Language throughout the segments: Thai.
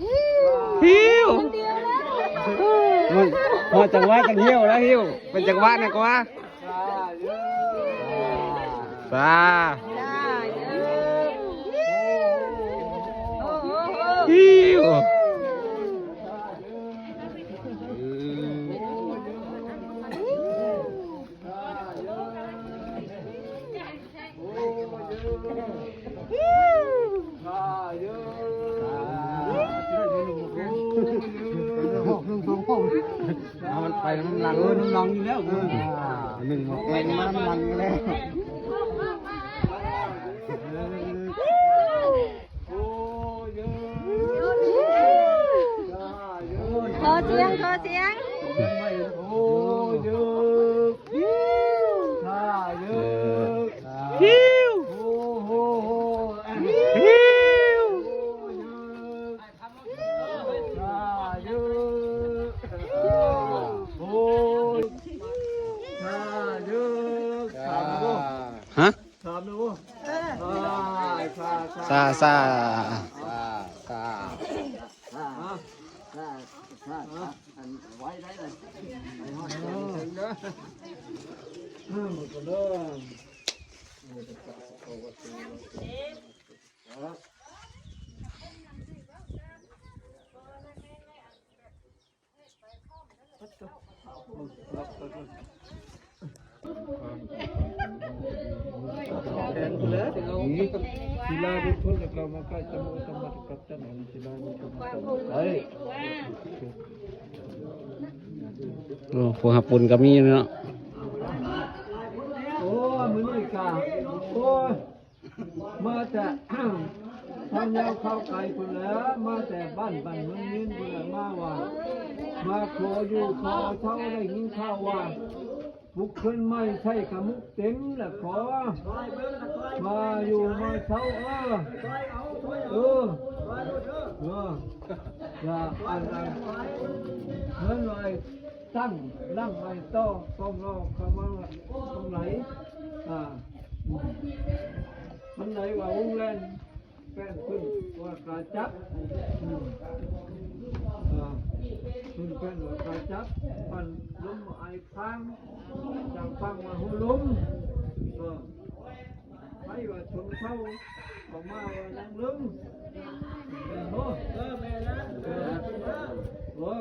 หิวมันจังหวะจังหิวแล้วหิวเป็นจังหวะนะกว่าซาหิวมันไปน้ำลังน้ำลังอยู่แล้วหนึ่งไปน้ำลังแล้วขอเสียงโอ้ยข้าเยอะหิวโอ้โหหิวข้าเยอะโอ้ยข้าเยอะถามดูฮะถามดูซาซาไว้ได้เลยมันก็เริ่มศิลาบุตรทุนเรามาใกล้จมูกธรรมะกับจันทร์ศิลาบุตรทุนเฮ้ยโอ้พวกหับปุ่นก็มีเนาะโอ้มือนี่กาโอ้มาแต่ทำยาวเข้าไกลคนแล้วมาแต่บ้านเมืองนี้คนละมาว่ามาขออยู่ขอเช่าได้ยินข่าวว่าบุกขึ้นไม่ใช่ขมุกเต็มแหละขอมาอยู่มาเช่าอย่าอะไรเหมือนไรตั้งนั่งไม่ต้องรอคำว่าตรงไหนมันไหนว่าวงเล่นแป้นขึ้นว่ากระจับขึ้นแป้นว่ากระจับมันล้มไอ้พังจากพังมาหูล้มไม่ว่าชนเข้าออกมาว่านั่งล้มแม่นะมา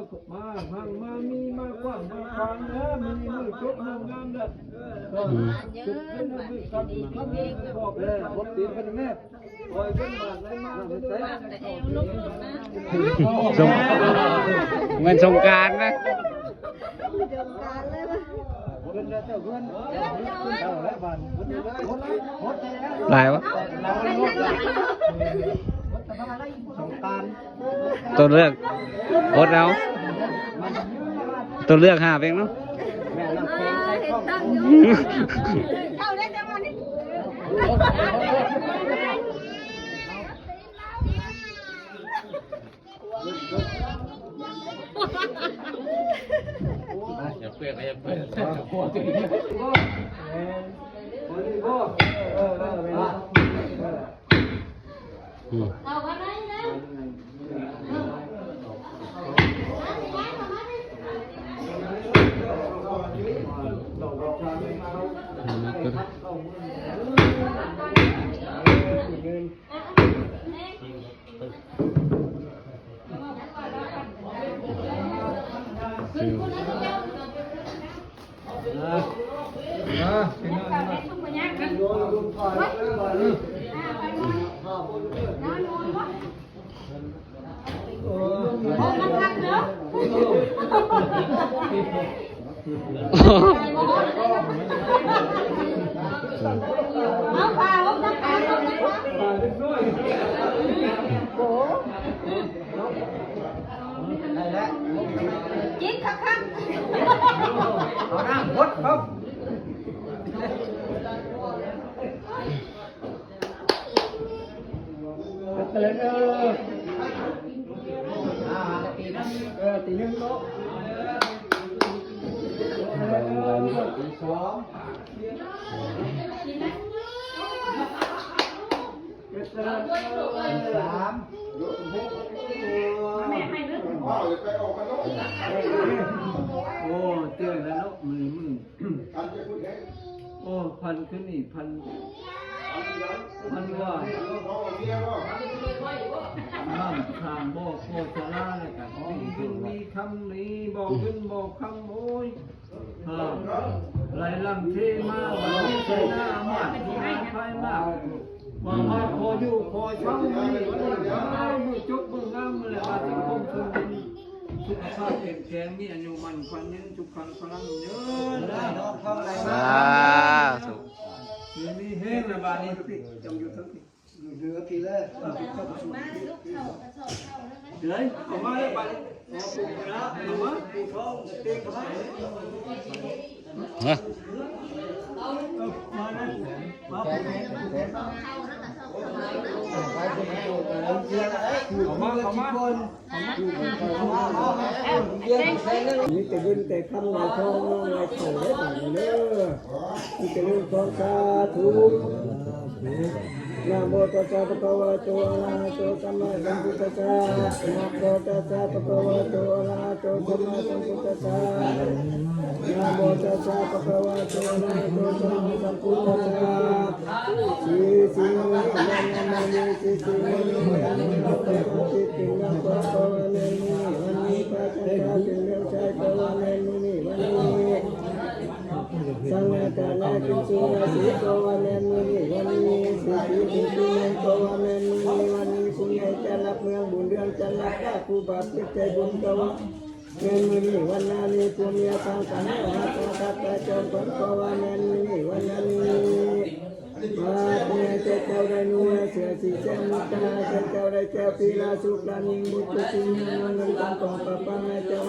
พังมามีมากว้างมาฟังนะมีมือจุกงามเลยจุกเป็นมือกันบอกเลยรถตีนเป็นแม่โอ้ยเป็นบาดอะไรมาเป็นเงินสงการนะหลายวะตัวเลือกอดเอาตัวเลือกหาเพลงเนาะอย่าเปลี่ยนอย่าเปลี่ยนเอาไว้ได้แล้วจิ๊กครับเอาหน้าพดครับเลยตีนึงโต๊ะตีสองตีสาม โอ้เจ้าแล้วเนาะมือโอ้พันขึ้นนี่พันว่าน้ำทางบอกโคชลาเลยกันมีขึ้นมีคำนี้บอกขึ้นบอกคำโอ้ยไหลลำเทมาวันนี้ใช้หน้ามาที่งานไฟมากว่ามาขออยู่ขอช่องมีวันนี้มือจุกมืองามมือเลยอาจจะคงคืนสุขภาพแข็งแรงมีอายุมันควันยืนทุกครั้งพลังเยอะได้ดอกทองไหลมามีแห้งนะบ้านนี้จำอยู่ทั้งที่อยู่เรือกี่เลยเลยเอามาเลยไปเอาปูนะเอามาปูทองตีกระไรมาเลยมาปูเอามานี่จะยืนแต่คำไหนทองน้องไหนเข่าได้ป่ะเนี่ยนี่จะยืนทองสาธุนะโมตัสสะภะคะวะโตอะระหะโตสัมมาสัมพุทธัสสะนะโมตัสสะภะคะวะโตอะระหะโตสัมมาสัมพุทธัสสะนะโมตัสสะภะคะวะโตอะระหะโตสัมมาสัมพุทธัสสะสีสีนะนะนะสีสีนะนะนะสีสีนะภะคะวะนะวันนี้พระเจ้าจึงเลี้ยงใจภะคะวะนะวันนี้สังฆทานกินสุราสีภะคะวะนะวันนี้สีสีสีนะภะคะวะนะวันนี้คุณยายจะรับเมืองบุญเรือนจะรับว่าผู้บาปจิตใจบุญกวะเงินมือนี้วันนี้ผู้มีทางกันหาทางทักแต่จอมผลภะวะนะนี้วันนี้มาเจ้าเจ้าได้นัวเสือสีแจ่มตาเจ้าได้เจ้าปีลาสุกลานิบุตรสิงห์เงินตังของปะปังเจ้า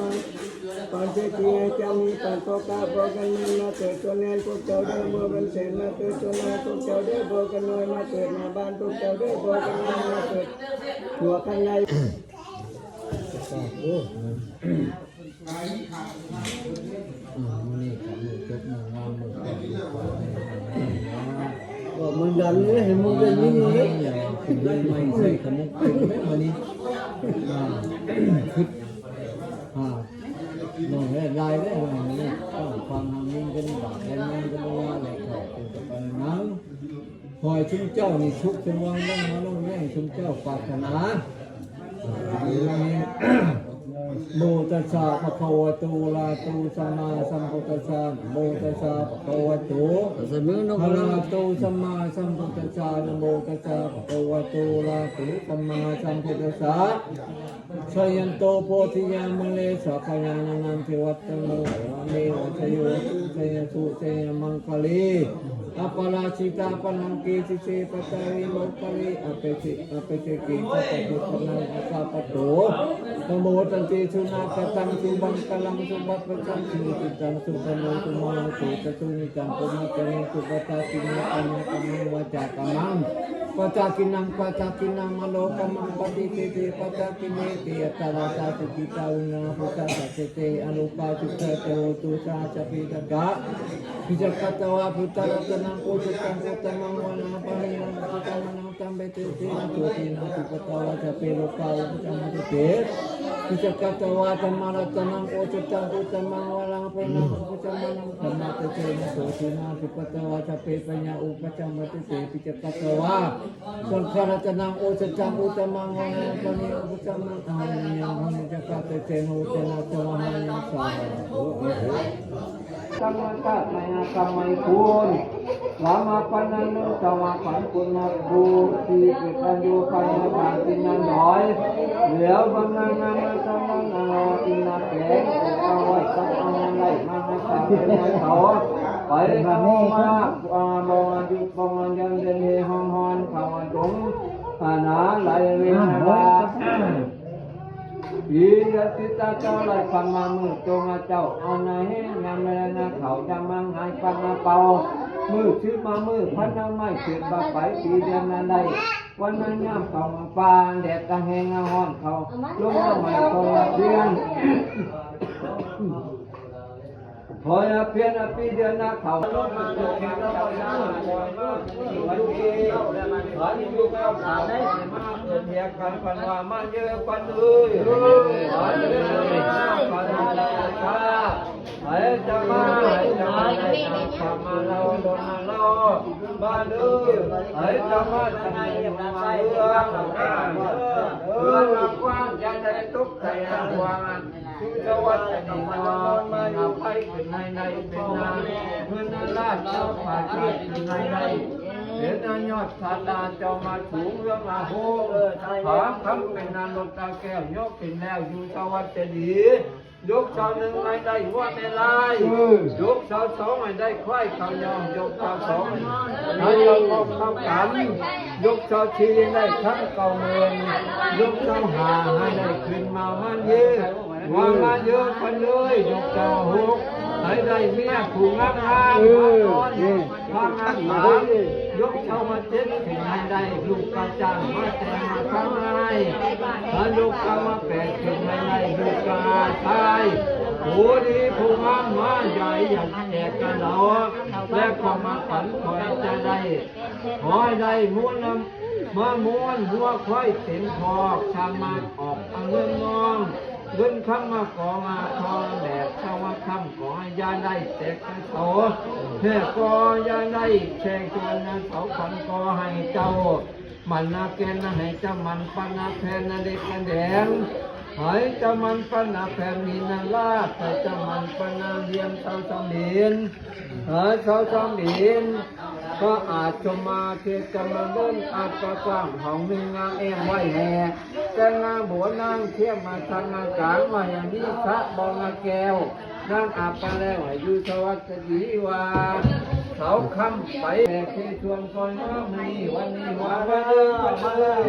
ปันเจตีเจ้ามีปันโตกาบอกกันมาเกิดตัวแนนพวกเจ้าได้บัวเป็นเศษมาเกิดตัวแนนพวกเจ้าได้บอกกันน้อยมาเกิดมาบ้านพวกเจ้าได้บอกกันน้อยมาเกิดหัวกันในมันดันเลยเห็นมันเป็นยิ่งเลยไม่ใช่ขนมเป็นวันนี้คือน้องลายได้วันนี้ต้องความทำนิ่งกันแบบแรงกันว่าอะไรเขาเป็นกับนั้นคอยชุ่มเจ้านี่ชุกจนวางนั่งมาลงแรงชุ่มเจ้าปรารถนาโมตัสสะภะคะวะโตอะระหะโตสัมมาสัมพุทธัสสะโมตัสสะภะคะวะโตอะระหะโตสัมมาสัมพุทธัสสะโมตัสสะภะคะวะโตอะระหะโตสัมมาสัมพุทธัสสะชยันโตโพธิยามะเลสัพพยานันทิวัตตโนเมวะชโยสุเตยสุเตยมังคลีอปราชิตาปนังกีสิเสปตาริโลกาลิอเปเจกีสัพพุทธนังอาสาปโตนโมตันติสุนาคตังสุบังกลังสุบัพพจังสุติตังสุปโนสุมาสุตสุนิจังปุณิจังสุปตากินังปัญญกัมมังวจากัมมังปัจจกินังมโลกัมมังปฏิเทติปัจจกิเนติอัตตาตาสุกิตาอุณาภุตาสัจเตอนุปาจุเตโตตุสาจปิตกะพิจักตวะพุทธรัตนังโอจุตังโอตมังวนาปะหินังสุตมังตัมเบเตตินะตุตินะสุปตวะจเปโลกาอุจมัตเตพิจักตวะธรรมรัตนังโอจุตังโอตมังวนาปะหินังสุตมังธรรมะเตเตนะตุตินะสุปตวะจเปปัญญาอุปจัมมติเตพิจักตวะสังฆรัตนังโอจุตังโอตมังวนาปะหินังอุปจัมมังอามิยังหิจักเตเตนะอุตนะตวะหังสาธุกรรมตะมายกรรมคุณลามาปันนันตวะปันคุณนักบูที่เป็นปัญญาปัญญาบาตินันหน่อยเหลียวบังนังนามาตมังนาอินาแก่เอาไว้กับเอาไว้มาให้ตาเป็นเขาไปขโมมาบองจุบองยันเดนเฮฮอนฮอนเขาจงอาณาไหลเวียนมายียติตาเจ้าไหลปันมามือจงเจ้าเอาไหนยามเวลาเขาจะมังหายปันมาเป่ามือชื่อมามือพันน้ำไม่เขียนบาไปปีเดือนนั้นได้วันนั้นย่ำเขามาปานแดดตะแหงห้อนเขาลงมาใหม่คนละเดือน ขอให้เพียรปีเดือนหน้าเขาลดมาแข่งเราได้วันนี้วันนี้อยู่กับเขาได้มาเปิดเทียบกันกันว่ามาเยอะกันเลยวันนี้กันได้ค่ะให้จะมาให้จะมาให้ทำมาเราโดนมาเราบ้านเลยให้จะมาทำให้มาเรื่องกว้างจะได้ทุกข์ใจกว้างสวัสดีนอนมาอยู่ไปเป็นในเป็นนาเพื่อนราชเจ้าป่าที่เป็นในเห็นยอดศาลาเจ้ามาสูงเรื่องอาโหถามคำเป็นนานตาแก้วยกเป็นแล้วอยู่สวัสดียกเสาหนึ่งไม่ได้ว่าไม่ลายยกเสาสองไม่ได้ควายเขายองยกเสาสองให้ยกเข้ากันยกเสาชีได้ทั้งเก่าเมืองยกเสาหาให้ได้ขึ้นมามันเยอะว่ามาเยอะคนเลยยกเสาหกให้ได้เมียผูกงามงามงามงามหมายกเสามาเจ็ดถึงให้ได้ลูกกระจังมาแต่มาข้างในถ้ายกเสามาแปดถึงให้ได้ลูกกระชายผู้ดีผู้งามมาใหญ่อย่างแจกกันเราและความมาฝันคอยจะได้ขอให้ได้ม้วนมาม้วนหัวควายเต็มคอกชามาออกเงินมองเงินคำมาก่อมาทองแดดเช้าว่าคำก่อยาได้แจกกันโตแค่ก่อยาได้แช่จวนนั้นเขาขันก่อให้เจ้ามันนาเกณฑ์ให้เจ้ามันปนาแพนนาเด็กแดงให้เจ้ามันปนาแพนมีนาลาดให้เจ้ามันปนาเลียมเจ้าสำเนียนให้เจ้าสำเนียนก็อาจจะมาเทศมาเล่นอาจจะกว้างของมีงาเอ็มไว้แห่แต่งานบัวนางเทียมมาทางงานกลางมาอย่างนี้พระบองแก้วนางอาบไปแล้วอยู่สวัสดีว่าเขาคำไปแต่ที่ชวนคอยน้ำมีวันนี้ว่าวันเลย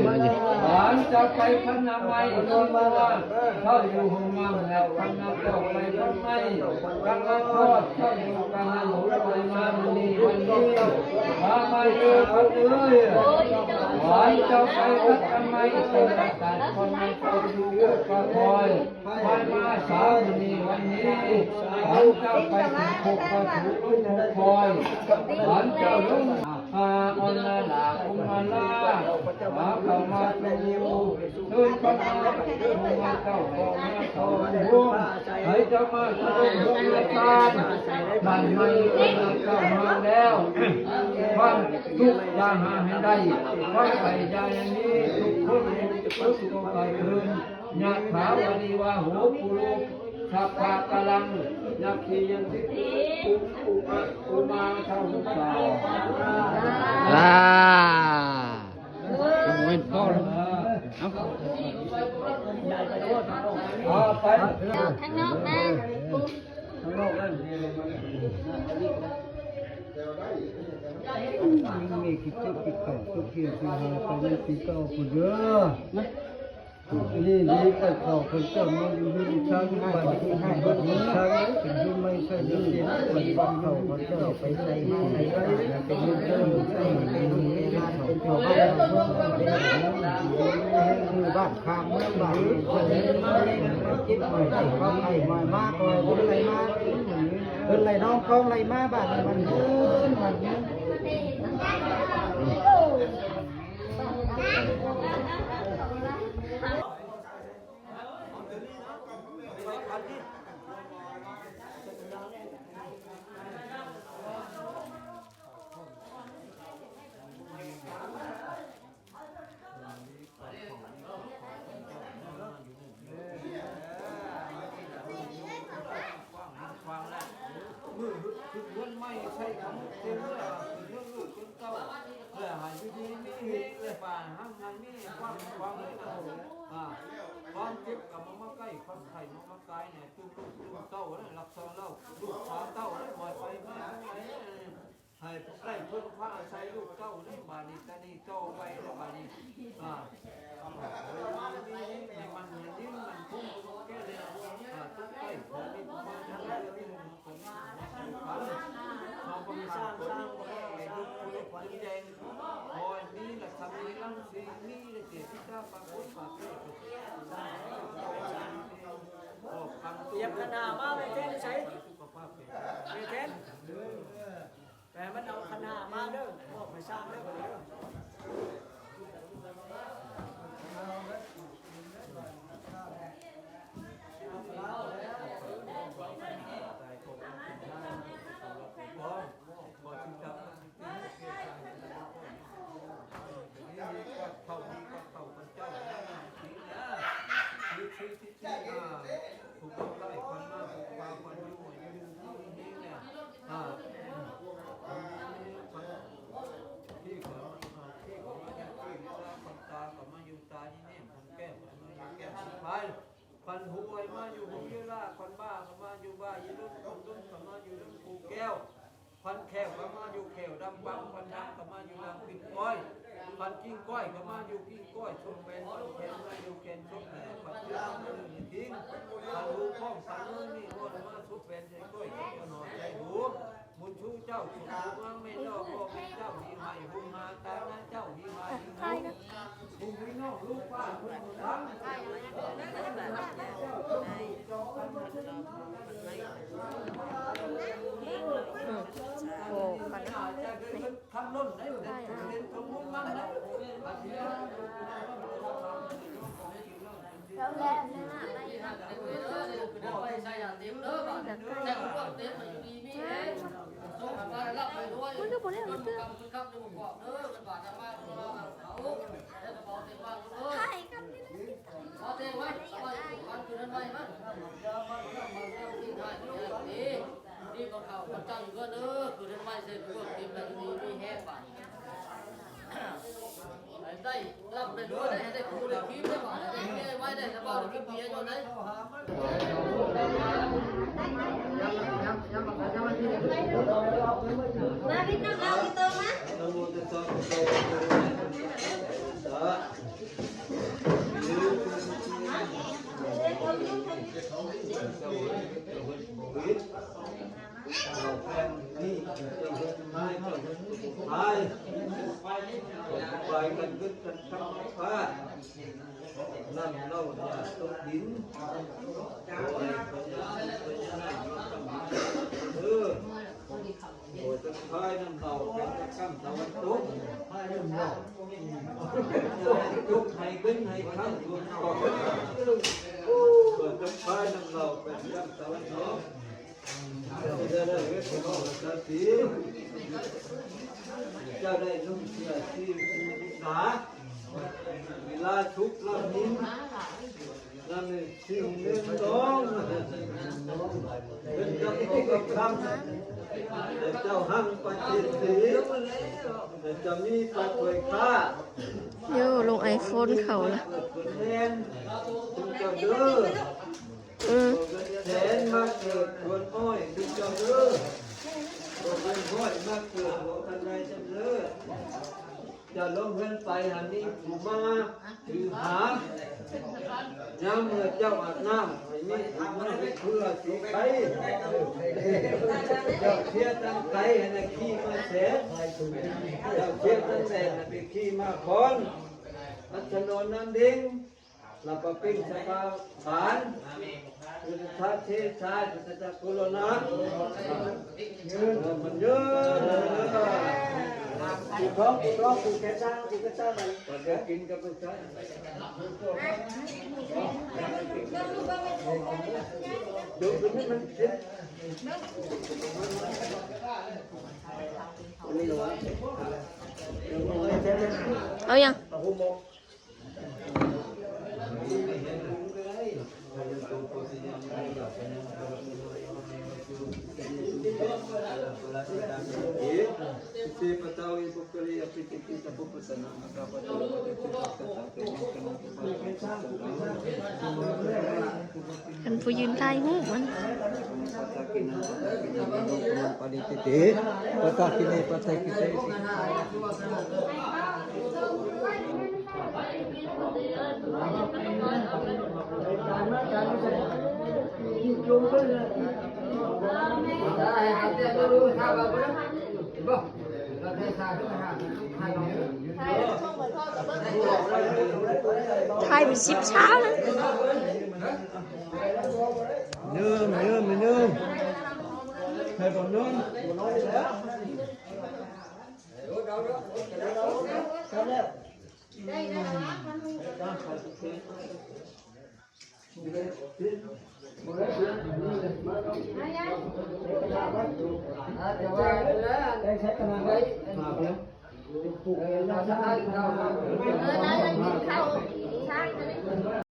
หวานจะไปพันนาไว้ที่มาเขาอยู่ห้องมั่งแล้วพันนาก็ไปพันไม่กันละทอดเขาอยู่กันละหมูไปมาวันนี้วันนี้มาเจอกันเลยหวานจะไปพันทำไมเป็นอากาศคนไม่เขาอยู่เยอะก็คอยไปมาสาววันนี้เขาจะไปถึงคุกก็ถูกลุกคอยหวานเจ้าลุงอันลาลาอุมาลาเข้ามาเป็นยูเดินเข้ามามาเจ้าของมาเขาห่วงให้เจ้ามาสนุกห่วงละกันบ้านไม่เข้ามาแล้วความทุกข์ยาหาให้ได้ความไปใจอย่างนี้ทุกคนทุกคนไปคืนยะถาวรีวาหูปุรุสัพพะกลังยักขียันติอุมาเท่าทุกสาวเว้นพ่อแล้วเอาไป ข้างนอกนะ ข้างนอกนั่นมีคิดเจ็บคิดเก่าคิดเกี่ยวคิดหาไปในปีเก่าคนเยอะนี่ดีแต่เขาคนเจ้ามันอยู่ที่ช้างบัดที่ให้บัดนี้ช้างเป็นที่ไม่ใช่เรื่องเด่นบัดวันเขาคนเจ้าไปใส่มาใส่ไรเป็นเรื่องเดิมใส่เป็นงานเป็นชาวบ้านเมืองเป็นคือบ้านข้างเมืองบ้านคนนี้มาคิดใหม่เขาไล่มามากเลยคนไล่มาคนไล่น้องคลองไล่มาบ้านมันเดินมันเดินมือคือเพื่อนไม่ใช่คำเต็มเลยเรื่องลูกจนเก่าเลยหายไปดีมีเหตุเลยป่าห้ามงานมีความเลยนะความเจ็บกับมาใกล้ความไข่มาใกล้เนี่ยตุ้มเต้าเนี่ยหลับซองเล่าลูกสาวเต้าเนี่ยบ่อยไปไม่ให้ใกล้เพิ่งพระใช้ลูกเต้าเนี่ยบานีตานีโตไปแล้วบานีมันเหมือนดิ้นมันพุ่งแก่เลยตุ้มใกล้ผมนี่ประมาณนั้นเลยผมพอประสานคนนี้ไอ้ลูกคนแดงพอนี่แหละทำนี้ลังสีนี่เลยเจ็บที่เจ้าปากคนปากเลยเตรียมขนาดมาเลยเจ๊ใช้สุขภาพเป็น เทนแต่มันเอาขนาดมาเด้อบอกไปสร้างเด้อเด้อ พันหวยมาอยู่หูยืล่าพันบ้าก็มาอยู่บ้ายืรุ่นคนรุ่นก็มาอยู่รุ่นภูแก้วพันแขวก็มาอยู่แขวดำบังพันดำก็มาอยู่ดำปิ้งก้อยพันกิ้งก้อยก็มาอยู่กิ้งก้อยชมเป็นพันแขนมาอยู่แขนชมเป็นพันเจ้ามาอยู่ทิ้งพันหูข้องพันมือนี่วนมาชุบเป็นใจก้อยก็นอนใจหูบุญชูเจ้าชูมังไม่เจ้าพ่อไม่เจ้าหีใหม่บุญมาตาหน้าเจ้าหีใหม่บุญวิน้องลูกป้าบุญทั้ง โอ้กันนะ ทำล้นได้เลยเล่นทำมุ้งมั่งได้ แล้วแหละนะมันก็บ่ได้มันคือถ่ายกันนี่นี่ก็เขาจังก็เด้อคือทำไมเสร็จพวกทีมนั้นมีแห้งไปได้รับได้ด้วยได้ได้คู่ได้คิดได้บ่ได้ไว้ได้สบายกินเบียร์อยู่ไหนมาพี่น้องเอาพี่ตรงนะ นะโมตัสสะภะคะวะโตอะระหะโตสัมมาสัมพุทธัสสะนี่ไปกันขึ้นกันทั้งฟ้านั่นเล่าอย่าตกดินโอ้ยปัญญาปัญญาโอ้ยจะพายน้ำเต่าเป็นข้ามตะวันตกพายน้ำเต่ายุกให้ขึ้นให้ข้ามตะวันตกโอ้ยจะพายน้ำเต่าเป็นข้ามตะวันตกจะได้เวทของสัตย์จะได้นุ่งเสื้อที่หนาเวลาทุกข์ลำนิ้นนั่นเองสิ่งหนึ่งต้องเป็นกับโลกับคำแต่เจ้าหั่งปฏิเสธแต่จะมีปัจจัยค่า โย่ลงไอโฟนเขาละ คนแน่นถึงจะเด้อแสนมาเกิดคนอ้อยถึงจะเด้อคนอ้อยมาเกิดหัวกันไรจะเด้อจะลงเงินไปหันนี้ผู้มาถือหาน้ำเมื่อเจ้าอาบน้ำไม่มีผู้มาเพื่อสีไก่เจ้าเชี่ยตั้งไก่ให้ขี้มาเสร็จเจ้าเชี่ยตั้งแดดไปขี้มาคอนอัศนนน้ำดิ้งลาปปิ้งสปาฐานอุตสาเทศาจุตจักกุลนะมันเยอะกูท้องกูแค่สร้างมันก็จะกินกับลูกชายดูนี่มันเจ็บเอายังกันผู้ยืนใต้หูมัน Paditite, patakine patakite. Thay bị ship ช้าเลย Nhơm. ใส่บนนู้น จะว่าแล้วได้ใช้กำลังไว้ มาเพียง เราจะให้เรา เออได้แล้วกินข้าวช้างจะได้